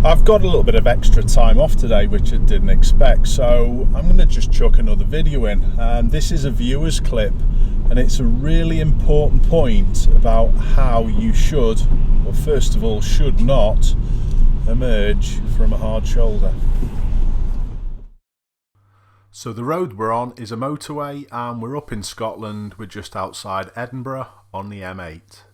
I've got a little bit of extra time off today, which I didn't expect, so I'm going to just chuck another video in. This is a viewer's clip, and it's a really important point about how you should, or first of all, should not emerge from a hard shoulder. So the road we're on is a motorway, and we're up in Scotland. We're just outside Edinburgh on the M8.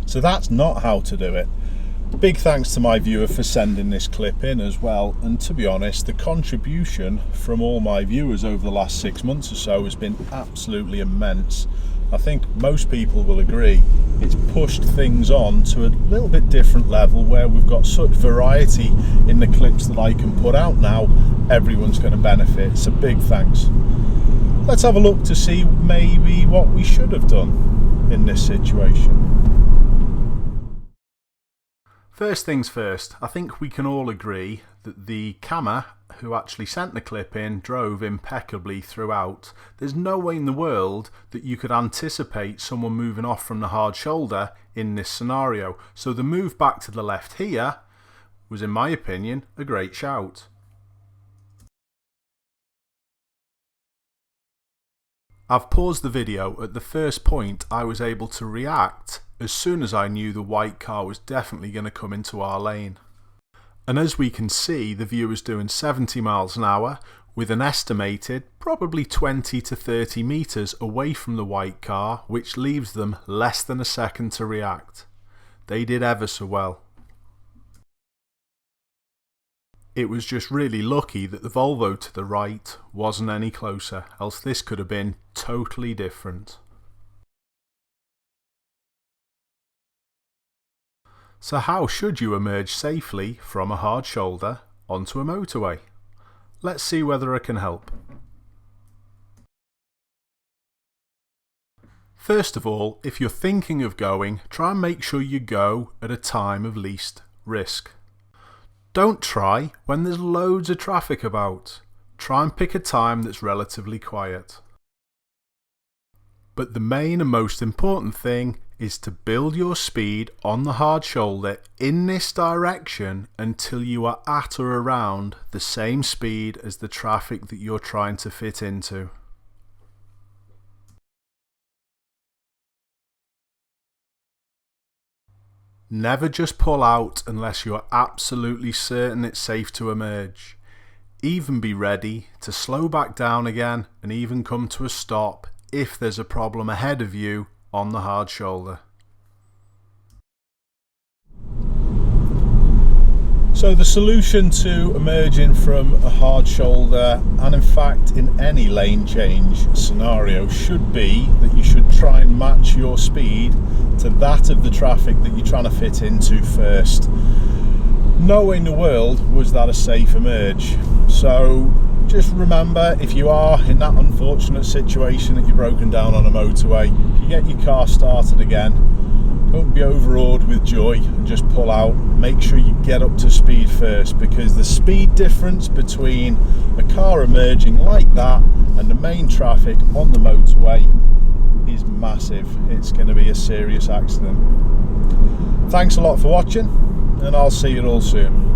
So that's not how to do it. Big thanks to my viewer for sending this clip in as well, and to be honest, the contribution from all my viewers over the last 6 months or so has been absolutely immense. I think most people will agree it's pushed things on to a little bit different level where we've got such variety in the clips that I can put out now. Everyone's going to benefit, so big thanks. Let's have a look to see maybe what we should have done in this situation. First things first, I think we can all agree that the camera who actually sent the clip in drove impeccably throughout. There's no way in the world that you could anticipate someone moving off from the hard shoulder in this scenario. So the move back to the left here was, in my opinion, a great shout. I've paused the video at the first point I was able to react as soon as I knew the white car was definitely going to come into our lane. And as we can see, the view was doing 70 miles an hour with an estimated probably 20 to 30 metres away from the white car, which leaves them less than a second to react. They did ever so well. It was just really lucky that the Volvo to the right wasn't any closer, else this could have been totally different. So how should you emerge safely from a hard shoulder onto a motorway? Let's see whether I can help. First of all, if you're thinking of going, try and make sure you go at a time of least risk. Don't try when there's loads of traffic about. Try and pick a time that's relatively quiet. But the main and most important thing is to build your speed on the hard shoulder in this direction until you are at or around the same speed as the traffic that you're trying to fit into. Never just pull out unless you're absolutely certain it's safe to emerge. Even be ready to slow back down again and even come to a stop if there's a problem ahead of you on the hard shoulder. So the solution to emerging from a hard shoulder, and in fact in any lane change scenario, should be that you should try and match your speed to that of the traffic that you're trying to fit into first. Nowhere in the world was that a safe emerge. So just remember, if you are in that unfortunate situation that you're broken down on a motorway, you get your car started again, don't be overawed with joy and just pull out. Make sure you get up to speed first, because the speed difference between a car emerging like that and the main traffic on the motorway is massive. It's going to be a serious accident. Thanks a lot for watching, and I'll see you all soon.